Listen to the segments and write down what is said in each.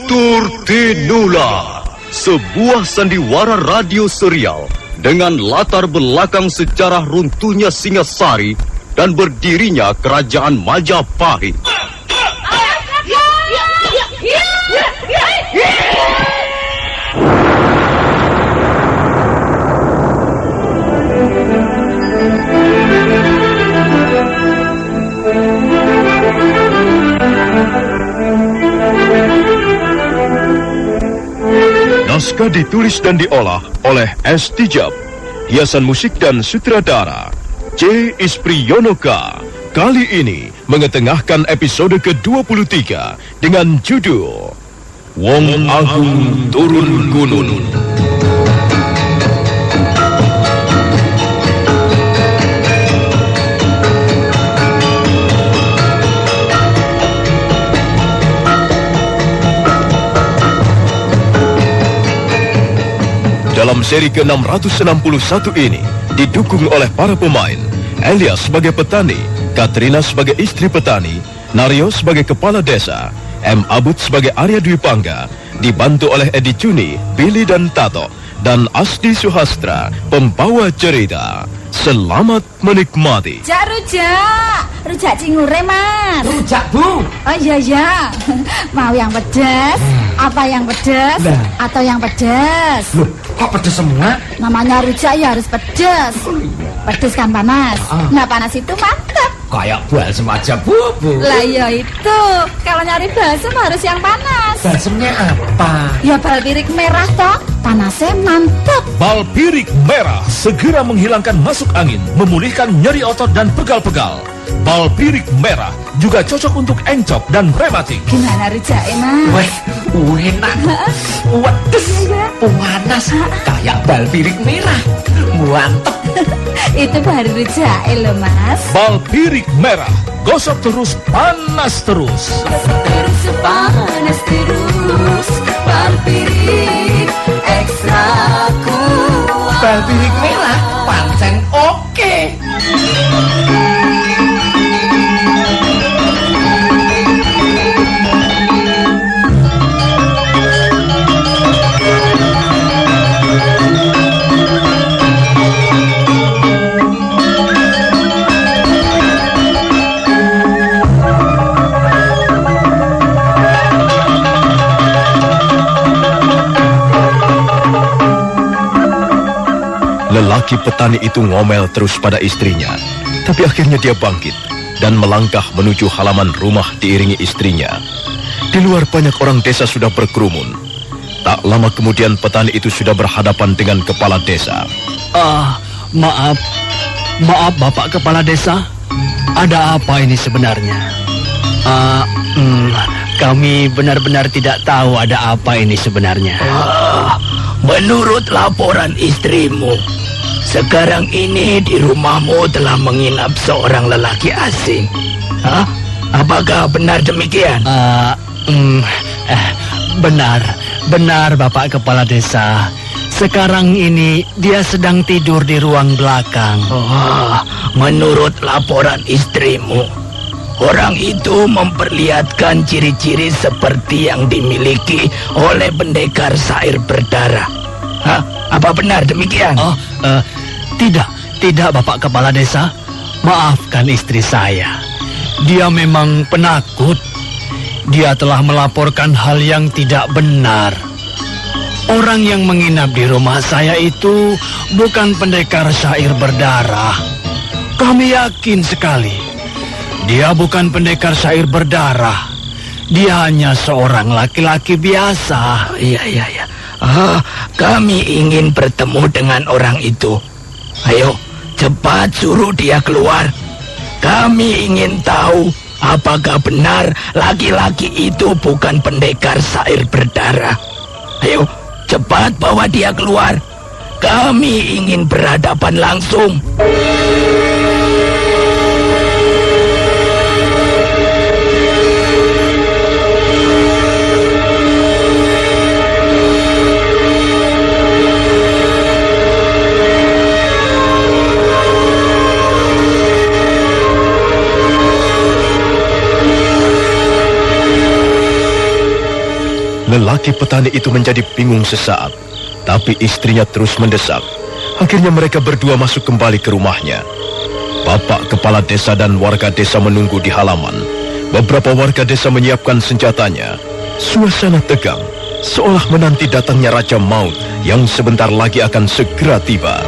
Tutur Tinula, sebuah sandiwara radio serial dengan latar belakang sejarah runtuhnya Singasari dan berdirinya Kerajaan Majapahit. Naskah ditulis dan diolah oleh S. Tijab. Hiasan musik dan sutradara C. Ispriyonoka. Kali ini mengetengahkan episode ke-23 dengan judul Wong Agung Turun Gunung. Dalam seri ke-661 ini didukung oleh para pemain Elias sebagai petani, Katrina sebagai istri petani, Naryo sebagai kepala desa, M. Abud sebagai Arya Dwi Pangga, dibantu oleh Edi Cuni, Billy dan Tato, dan Asdi Suhastra, pembawa cerita. Selamat menikmati. Rujak cingure, Mas. Rujak, Bu. Oh iya. Mau yang pedas? Apa yang pedas? Atau yang pedas? Loh, kok pedas semua? Namanya rujak ya harus pedas. Pedas kan panas. Nggak panas itu mantap. Kayak balsem aja, Bu. Lah ya itu. Kalau nyari balsem harus yang panas. Balsemnya apa? Ya balpirik merah toh. Panasnya mantap. Balpirik merah segera menghilangkan masuk angin, memulihkan nyeri otot dan pegal-pegal. Balpirik merah juga cocok untuk encok dan rematik. Gimana rujaknya, Mas? Wah, enak. Wedes, panas, kayak balpirik merah. Mantep. Itu baru rujaknya loh, Mas. Balpirik merah, gosok terus, panas terus. Terus panas terus. Balpirik ekstra kuat. Balpirik merah, pancen oke. Lelaki petani itu ngomel terus pada istrinya, tapi akhirnya dia bangkit dan melangkah menuju halaman rumah diiringi istrinya. Di luar banyak orang desa sudah berkerumun. Tak lama kemudian petani itu sudah berhadapan dengan kepala desa. Maaf Bapak Kepala Desa, ada apa ini sebenarnya? Kami benar-benar tidak tahu ada apa ini sebenarnya. Menurut laporan istrimu, sekarang ini di rumahmu telah menginap seorang lelaki asing. Hah? Apakah benar demikian? Benar Bapak Kepala Desa. Sekarang ini dia sedang tidur di ruang belakang. Menurut laporan istrimu, orang itu memperlihatkan ciri-ciri seperti yang dimiliki oleh pendekar syair berdarah. Hah? Apa benar demikian? Tidak Bapak Kepala Desa. Maafkan istri saya. Dia memang penakut. Dia telah melaporkan hal yang tidak benar. Orang yang menginap di rumah saya itu bukan pendekar syair berdarah. Kami yakin sekali. Dia bukan pendekar syair berdarah. Dia hanya seorang laki-laki biasa. Iya. Kami ingin bertemu dengan orang itu. Ayo, cepat suruh dia keluar. Kami ingin tahu apakah benar laki-laki itu bukan pendekar syair berdarah. Ayo, cepat bawa dia keluar. Kami ingin berhadapan langsung. Lelaki petani itu menjadi bingung sesaat, tapi istrinya terus mendesak. Akhirnya mereka berdua masuk kembali ke rumahnya. Bapak kepala desa dan warga desa menunggu di halaman. Beberapa warga desa menyiapkan senjatanya. Suasana tegang, seolah menanti datangnya Raja Maut yang sebentar lagi akan segera tiba.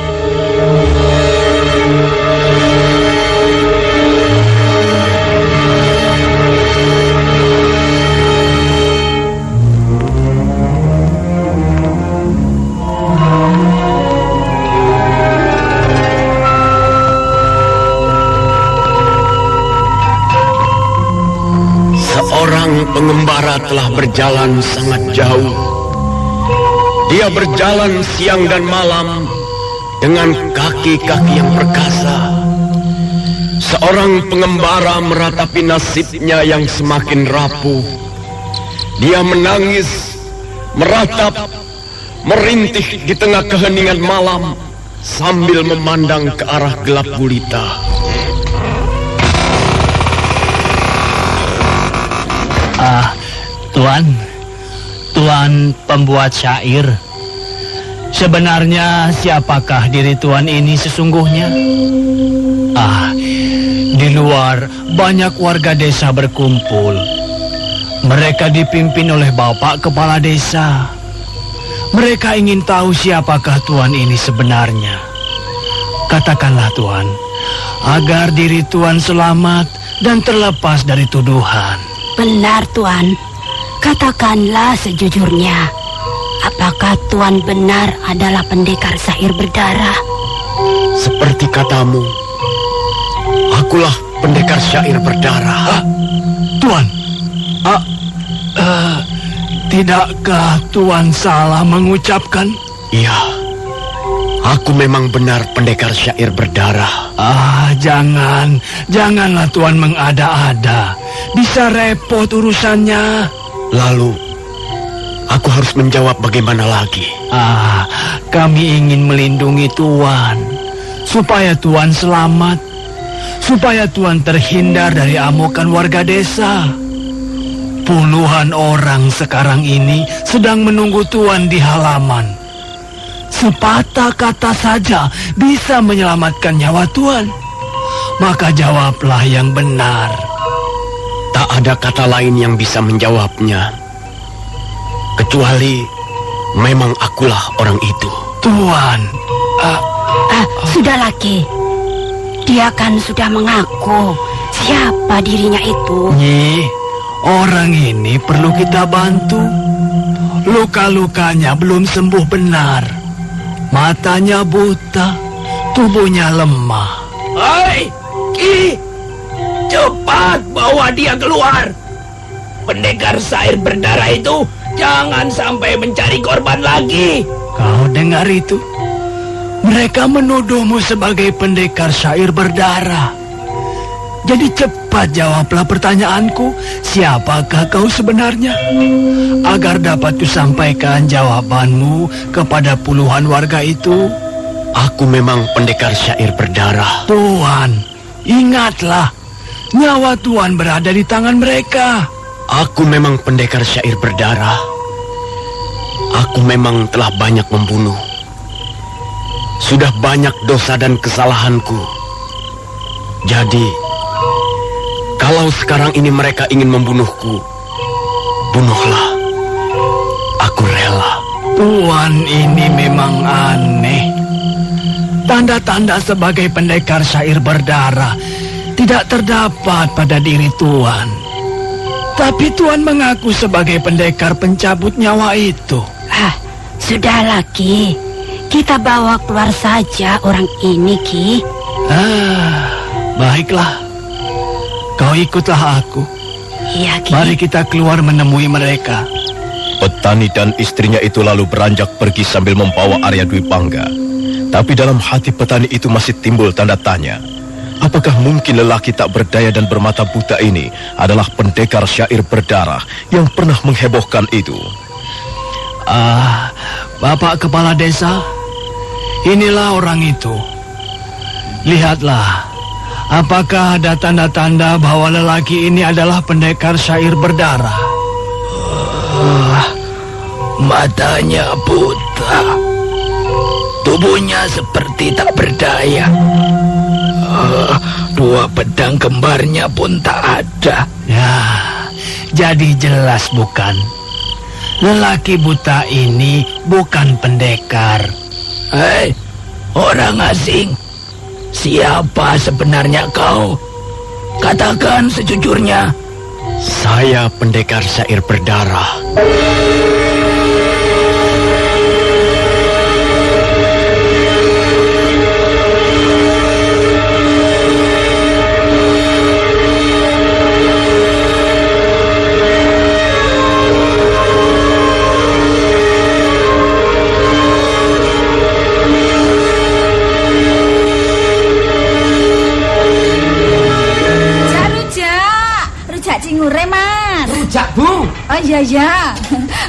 Seorang pengembara telah berjalan sangat jauh. Dia berjalan siang dan malam dengan kaki-kaki yang perkasa. Seorang pengembara meratapi nasibnya yang semakin rapuh. Dia menangis, meratap, merintih di tengah keheningan malam sambil memandang ke arah gelap gulita. Tuan pembuat syair. Sebenarnya siapakah diri Tuan ini sesungguhnya? Di luar banyak warga desa berkumpul. Mereka dipimpin oleh Bapak Kepala Desa. Mereka ingin tahu siapakah Tuan ini sebenarnya. Katakanlah Tuan, agar diri Tuan selamat dan terlepas dari tuduhan. Benar, Tuan. Katakanlah sejujurnya. Apakah Tuan benar adalah pendekar syair berdarah? Seperti katamu, akulah pendekar syair berdarah. Tuan, tidakkah Tuan salah mengucapkan? Iya, aku memang benar pendekar syair berdarah. Janganlah Tuan mengada-ada. Bisa repot urusannya. Lalu, aku harus menjawab bagaimana lagi? Kami ingin melindungi Tuan, supaya Tuan selamat, supaya Tuan terhindar dari amukan warga desa. Puluhan orang sekarang ini sedang menunggu Tuan di halaman. Sepatah kata saja bisa menyelamatkan nyawa Tuan. Maka jawablah yang benar. Tak ada kata lain yang bisa menjawabnya, kecuali memang akulah orang itu. Tuan, Sudah lagi. Dia kan sudah mengaku siapa dirinya itu. Nyi, orang ini perlu kita bantu. Luka-lukanya belum sembuh benar. Matanya buta, tubuhnya lemah. Hai, Ki! Cepat bawa dia keluar. Pendekar syair berdarah itu jangan sampai mencari korban lagi. Kau dengar itu? Mereka menuduhmu sebagai pendekar syair berdarah. Jadi cepat jawablah pertanyaanku, siapakah kau sebenarnya? Agar dapat kusampaikan jawabanmu kepada puluhan warga itu. Aku memang pendekar syair berdarah. Tuan, ingatlah, nyawa Tuan berada di tangan mereka. Aku memang pendekar syair berdarah. Aku memang telah banyak membunuh. Sudah banyak dosa dan kesalahanku. Jadi, kalau sekarang ini mereka ingin membunuhku, bunuhlah. Aku rela. Tuan ini memang aneh. Tanda-tanda sebagai pendekar syair berdarah tidak terdapat pada diri Tuan. Tapi Tuan mengaku sebagai pendekar pencabut nyawa itu. Sudah lagi. Kita bawa keluar saja orang ini, Ki. Baiklah. Kau ikutlah aku. Iya, Ki. Mari kita keluar menemui mereka. Petani dan istrinya itu lalu beranjak pergi sambil membawa Arya Dwi Pangga. Tapi dalam hati petani itu masih timbul tanda tanya. Apakah mungkin lelaki tak berdaya dan bermata buta ini adalah pendekar syair berdarah yang pernah menghebohkan itu? Bapak Kepala Desa, inilah orang itu. Lihatlah, apakah ada tanda-tanda bahwa lelaki ini adalah pendekar syair berdarah? Matanya buta, tubuhnya seperti tak berdaya. Dua pedang kembarnya pun tak ada. Ya, jadi jelas bukan? Lelaki buta ini bukan pendekar. Hei, orang asing, siapa sebenarnya kau? Katakan sejujurnya. Saya pendekar syair berdarah. Ngure mas. Rujak bu. Oh iya.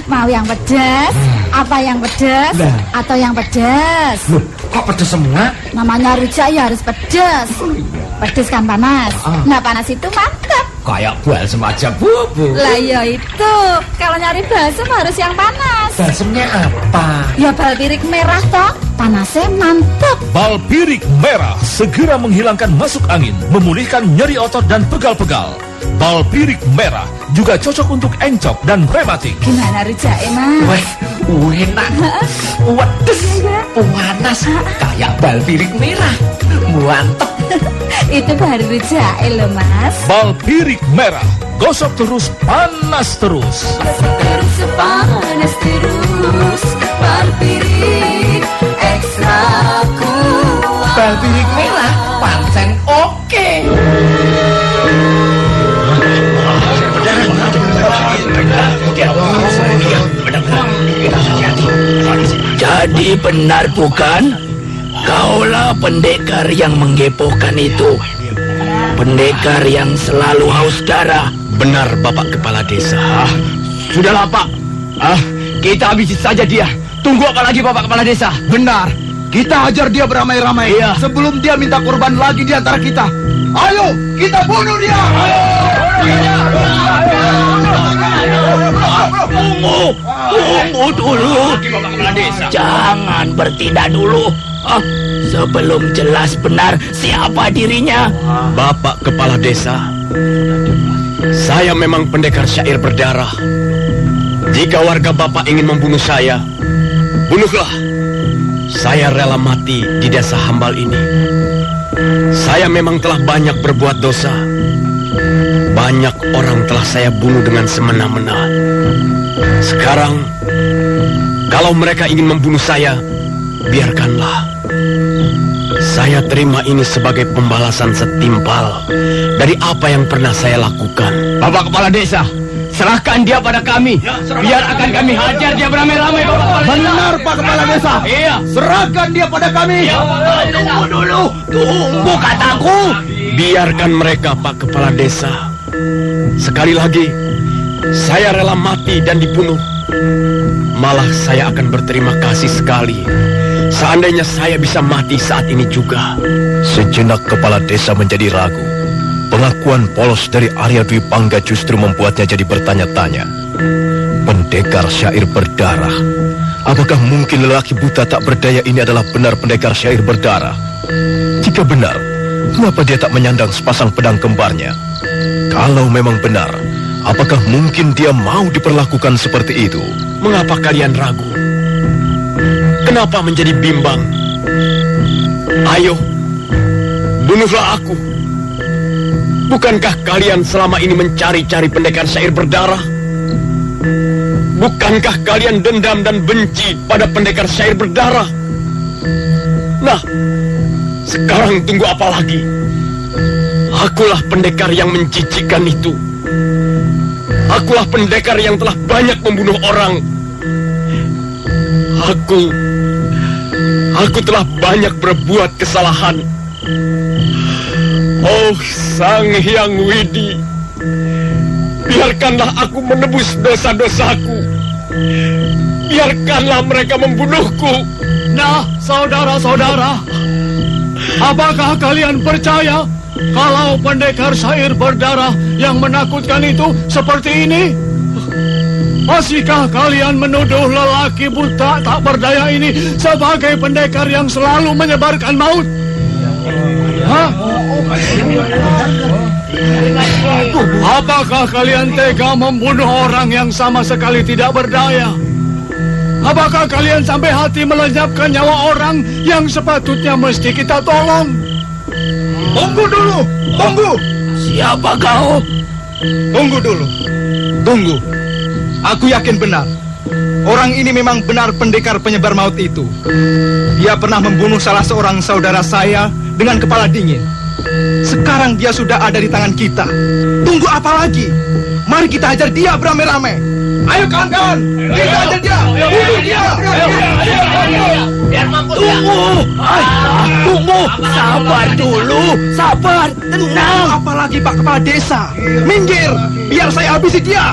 Mau yang pedas? Apa yang pedas? Atau yang pedas? Loh, kok pedes semua? Namanya rujak ya harus pedas. Pedas kan panas. Nah panas itu mantap. Kayak balsem aja bu. Lah ya itu. Kalau nyari balsem harus yang panas. Balsemnya apa? Ya bal pirik merah toh. Panasnya mantap. Bal pirik merah segera menghilangkan masuk angin, memulihkan nyeri otot dan pegal-pegal. Bal pirik merah juga cocok untuk encok dan rematik. Gimana rujaknya mas? Wah, enak. Wedes, panas, kayak bal pirik merah. Mantep. Itu baru rujaknya loh mas. Bal pirik merah, gosok terus, panas terus. Terus panas terus. Bal pirik ekstra kuat. Bal pirik merah, pancen oke. Jadi benar bukan? Kaulah pendekar yang menggepohkan itu. Pendekar yang selalu haus darah. Benar Bapak Kepala Desa. Sudahlah Pak. Kita habisi saja dia. Tunggu apa lagi Bapak Kepala Desa? Benar. Kita hajar dia beramai-ramai. Iya. Sebelum dia minta korban lagi di antara kita. Ayo, kita bunuh dia. Tunggu dulu. Jangan bertindak dulu. Sebelum jelas benar siapa dirinya. Bapak Kepala Desa, saya memang pendekar syair berdarah. Jika warga Bapak ingin membunuh saya, bunuhlah. Saya rela mati di desa Hambal ini. Saya memang telah banyak berbuat dosa. Banyak orang telah saya bunuh dengan semena-mena. Sekarang, kalau mereka ingin membunuh saya, biarkanlah. Saya terima ini sebagai pembalasan setimpal dari apa yang pernah saya lakukan. Bapak Kepala Desa, serahkan dia pada kami. Biar akan kami hajar dia beramai-ramai, Bapak Kepala Desa. Benar Pak Kepala Desa. Iya. Serahkan dia pada kami. Tunggu dulu. Tunggu kataku. Biarkan mereka, Pak Kepala Desa. Sekali lagi, saya rela mati dan dibunuh. Malah saya akan berterima kasih sekali seandainya saya bisa mati saat ini juga. Sejenak kepala desa menjadi ragu. Pengakuan polos dari Arya Dwi Pangga justru membuatnya jadi bertanya-tanya. Pendekar syair berdarah. Apakah mungkin lelaki buta tak berdaya ini adalah benar pendekar syair berdarah? Jika benar, mengapa dia tak menyandang sepasang pedang kembarnya? Kalau memang benar, apakah mungkin dia mau diperlakukan seperti itu? Mengapa kalian ragu? Kenapa menjadi bimbang? Ayo, bunuhlah aku. Bukankah kalian selama ini mencari-cari pendekar syair berdarah? Bukankah kalian dendam dan benci pada pendekar syair berdarah? Nah, sekarang tunggu apa lagi? Akulah pendekar yang menjijikkan itu. Akulah pendekar yang telah banyak membunuh orang. Aku telah banyak berbuat kesalahan. Oh, Sang Hyang Widi, biarkanlah aku menebus dosa-dosaku. Biarkanlah mereka membunuhku. Nah, saudara-saudara, apakah kalian percaya kalau pendekar syair berdarah yang menakutkan itu seperti ini? Masihkah kalian menuduh lelaki buta tak berdaya ini sebagai pendekar yang selalu menyebarkan maut? Hah? Apakah kalian tega membunuh orang yang sama sekali tidak berdaya? Apakah kalian sampai hati melenyapkan nyawa orang yang sepatutnya mesti kita tolong? Tunggu dulu, tunggu. Siapa kau? Tunggu dulu. Tunggu. Aku yakin benar. Orang ini memang benar pendekar penyebar maut itu. Dia pernah membunuh salah seorang saudara saya dengan kepala dingin. Sekarang dia sudah ada di tangan kita. Tunggu apa lagi? Mari kita hajar dia beramai-ramai. Ayo kawan-kawan, kita hajar dia. Bunuh dia. Biar mampus ya. Tunggu, sabar dulu, sabar, tenang. Apalagi Pak Kepala Desa. Minggir, biar saya habisi dia.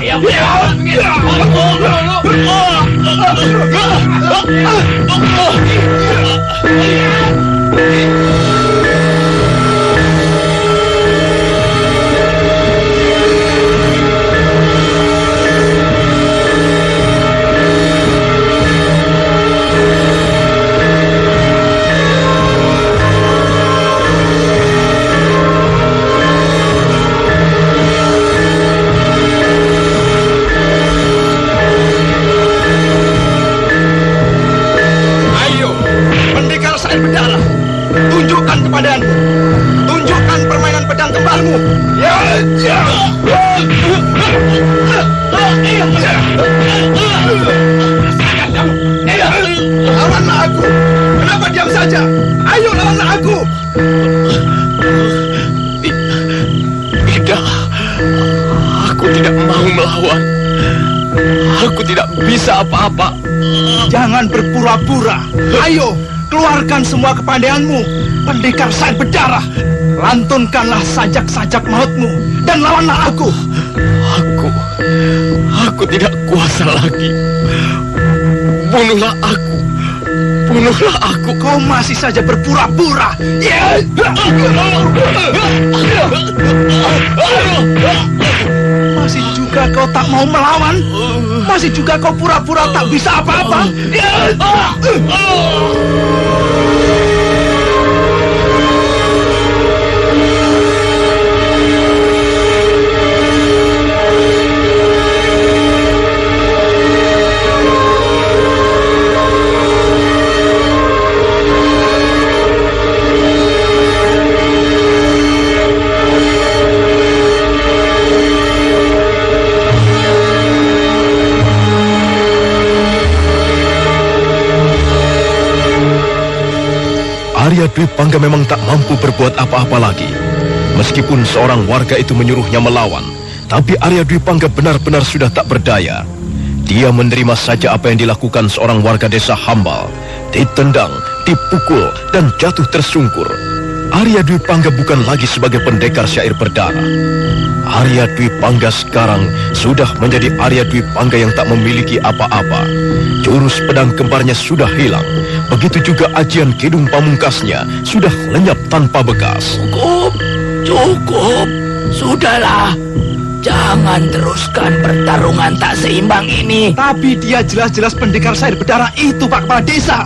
Tunjukkan kepadaanmu. Tunjukkan permainan pedang kembarmu. Lawanlah aku. Kenapa diam saja? Ayo lawanlah aku. Tidak, aku tidak mau melawan. Aku tidak bisa apa-apa. Jangan berpura-pura. Ayo, keluarkan semua kepandaianmu. Pendekar Sair Berdarah. Lantunkanlah sajak-sajak mautmu dan lawanlah aku. Aku tidak kuasa lagi. Bunuhlah aku. Bunuhlah aku. Kau masih saja berpura-pura. Masih juga kau tak mau melawan? Masih juga kau pura-pura tak bisa apa-apa? Arya Dwi Pangga memang tak mampu berbuat apa-apa lagi. Meskipun seorang warga itu menyuruhnya melawan, tapi Arya Dwi Pangga benar-benar sudah tak berdaya. Dia menerima saja apa yang dilakukan seorang warga desa Hambal. Ditendang, dipukul, dan jatuh tersungkur. Arya Dwi Pangga bukan lagi sebagai pendekar syair berdarah. Arya Dwi Pangga sekarang sudah menjadi Arya Dwi Pangga yang tak memiliki apa-apa. Jurus pedang kembarnya sudah hilang. Begitu juga ajian kidung pamungkasnya sudah lenyap tanpa bekas. Cukup. Sudahlah. Jangan teruskan pertarungan tak seimbang ini. Tapi dia jelas-jelas pendekar Sair Berdarah itu, Pak Kepala Desa.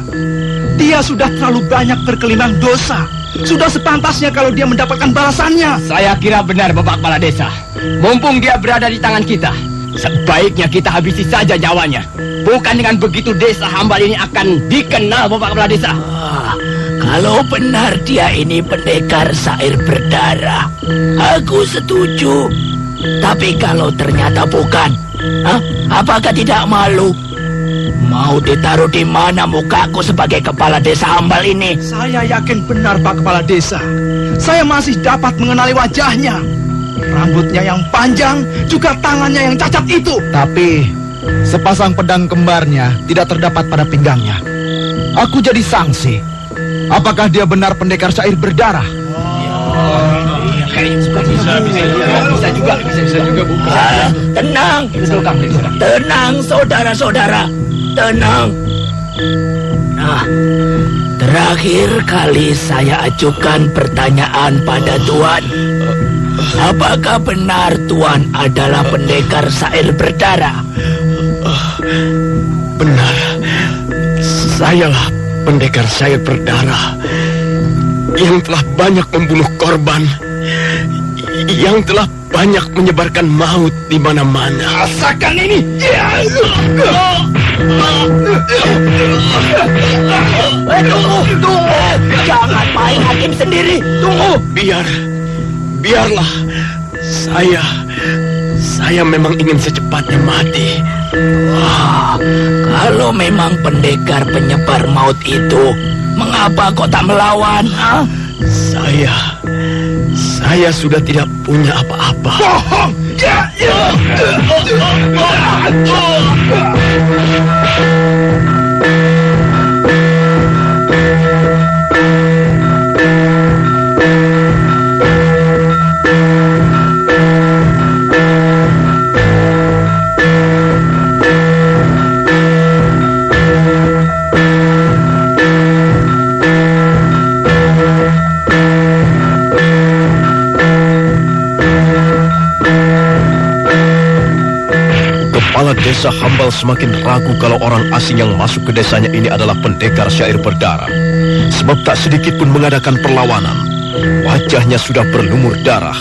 Dia sudah terlalu banyak berkelimang dosa. Sudah sepantasnya kalau dia mendapatkan balasannya. Saya kira benar, Bapak Kepala Desa. Mumpung dia berada di tangan kita, sebaiknya kita habisi saja nyawanya. Bukan dengan begitu desa Hambal ini akan dikenal, Bapak Kepala Desa. Kalau benar dia ini pendekar Sair Berdarah, aku setuju. Tapi kalau ternyata bukan, apakah tidak malu? Mau ditaruh di mana mukaku sebagai kepala desa Hambal ini? Saya yakin benar, Pak Kepala Desa. Saya masih dapat mengenali wajahnya. Rambutnya yang panjang, juga tangannya yang cacat itu. Tapi sepasang pedang kembarnya tidak terdapat pada pinggangnya. Aku jadi sangsi. Apakah dia benar pendekar Sair Berdarah? Bisa juga bukan. Tenang saudara-saudara, tenang. Nah, terakhir kali saya ajukan pertanyaan pada Tuan. Apakah benar Tuan adalah pendekar Sair Berdarah? Benar. Sayalah pendekar syair berdarah yang telah banyak membunuh korban, yang telah banyak menyebarkan maut di mana-mana. Rasakan ini. Tunggu. Jangan main hakim sendiri. Tunggu. Biarlah. Saya memang ingin secepatnya mati. Kalau memang pendekar penyebar maut itu, mengapa kau tak melawan? Saya sudah tidak punya apa-apa. Bohong. Kepala desa Hambal semakin ragu kalau orang asing yang masuk ke desanya ini adalah pendekar syair berdarah. Sebab tak sedikit pun mengadakan perlawanan. Wajahnya sudah berlumur darah,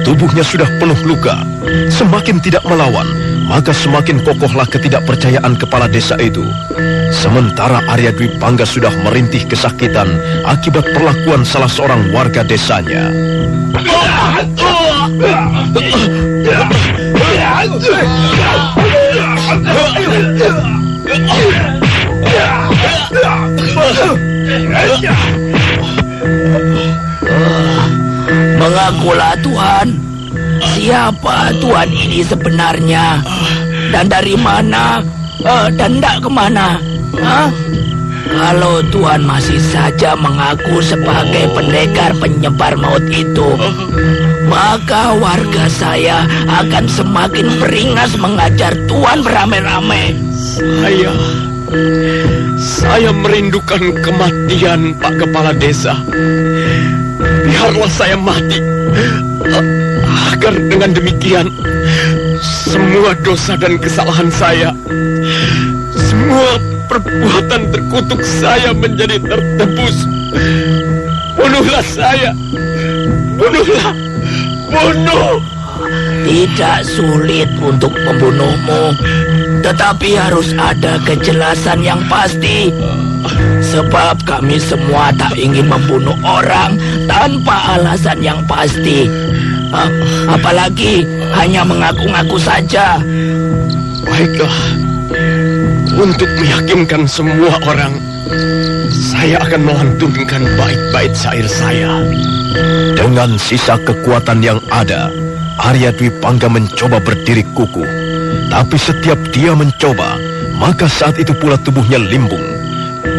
tubuhnya sudah penuh luka. Semakin tidak melawan, maka semakin kokohlah ketidakpercayaan kepala desa itu. Sementara Arya Dwi Pangga sudah merintih kesakitan akibat perlakuan salah seorang warga desanya. Mengakulah Tuhan, siapa Tuhan ini sebenarnya? Dan dari mana? Dan tidak kemana? Kalau Tuhan masih saja mengaku sebagai pendekar penyebar maut itu, maka warga saya akan semakin beringas mengajar Tuhan beramai-ramai. Saya merindukan kematian, Pak Kepala Desa. Biarlah saya mati, agar dengan demikian semua dosa dan kesalahan saya, semua perbuatan terkutuk saya menjadi tertebus. Bunuhlah saya, bunuhlah, bunuh. Tidak sulit untuk membunuhmu, tetapi harus ada kejelasan yang pasti. Sebab kami semua tak ingin membunuh orang tanpa alasan yang pasti. Apalagi hanya mengaku-ngaku saja. Baiklah, untuk meyakinkan semua orang, saya akan melantunkan bait-bait syair saya. Dengan sisa kekuatan yang ada, Arya Dwi Pangga mencoba berdiri kukuh. Tapi setiap dia mencoba, maka saat itu pula tubuhnya limbung.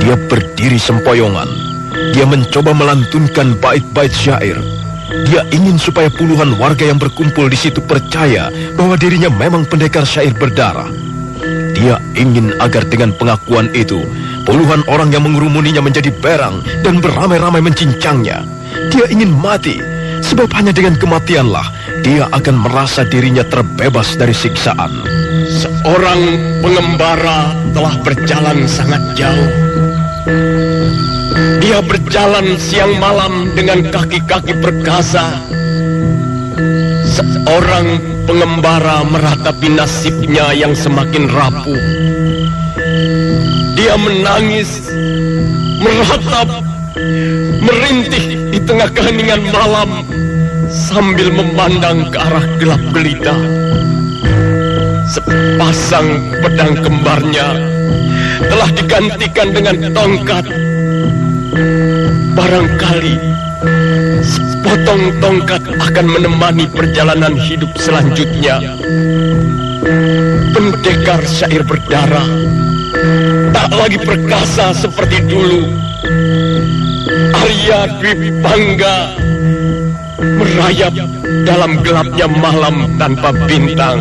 Dia berdiri sempoyongan. Dia mencoba melantunkan bait-bait syair. Dia ingin supaya puluhan warga yang berkumpul di situ percaya bahwa dirinya memang pendekar syair berdarah. Dia ingin agar dengan pengakuan itu, puluhan orang yang mengerumuninya menjadi berang dan beramai-ramai mencincangnya. Dia ingin mati, sebab hanya dengan kematianlah dia akan merasa dirinya terbebas dari siksaan. Seorang pengembara telah berjalan sangat jauh. Dia berjalan siang malam dengan kaki-kaki perkasa. Seorang pengembara meratapi nasibnya yang semakin rapuh. Dia menangis, meratap, merintih di tengah keheningan malam sambil memandang ke arah gelap gelita. Sepasang pedang kembarnya telah digantikan dengan tongkat. Barangkali sepotong tongkat akan menemani perjalanan hidup selanjutnya. Pendekar syair berdarah tak lagi perkasa seperti dulu. Arya Dwi Pangga merayap dalam gelapnya malam tanpa bintang.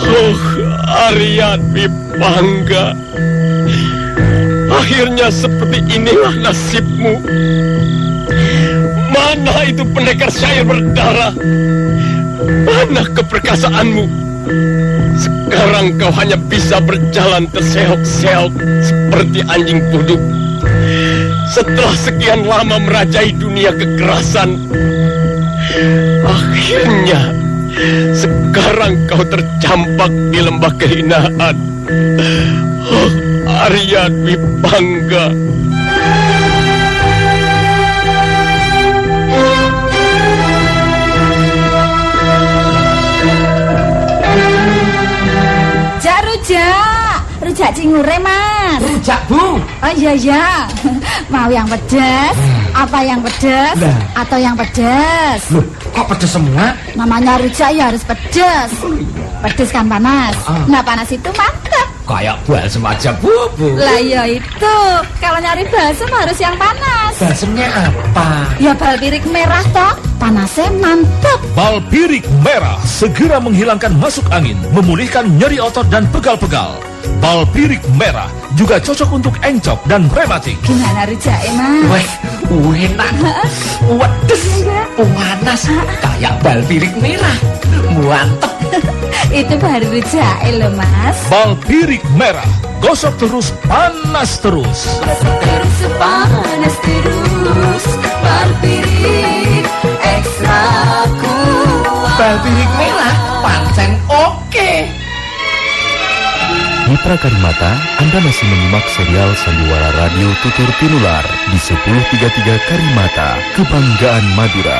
Oh, Arya Dwi Pangga, akhirnya seperti inilah nasibmu. Mana itu pendekar syair berdarah? Mana keperkasaanmu? Sekarang kau hanya bisa berjalan terseok-seok seperti anjing buduk. Setelah sekian lama merajai dunia kekerasan, akhirnya sekarang kau tercampak di lembah kehinaan. Oh, Arya Dwi Pangga. Rujak cingure, Mas. Rujak, Bu. Oh iya. Mau yang pedas? Apa yang pedas? Atau yang pedas? Loh, kok pedes semua? Namanya rujak ya harus pedas. Pedas kan panas. Nah, panas itu mantap. Kayak balsem aja, Bu. Lah ya itu. Kalau nyari balsem harus yang panas. Balsemnya apa? Ya balpirik merah toh. Panasnya mantap. Balpirik merah segera menghilangkan masuk angin, memulihkan nyeri otot dan pegal-pegal. Balpirik merah juga cocok untuk encok dan rematik. Gimana rujaknya, Mas? Wah, enak. Wedes. Panas. Kayak balpirik merah. Mantep. Itu baru rujaknya loh, Mas. Balpirik merah, gosok terus, panas terus. Terus panas terus. Balpirik ekstra kuat. Balpirik merah pancen oke. Mitra Karimata, Anda masih menyimak serial Sandiwara Radio Tutur Tinular di 1033 Karimata, Kebanggaan Madura.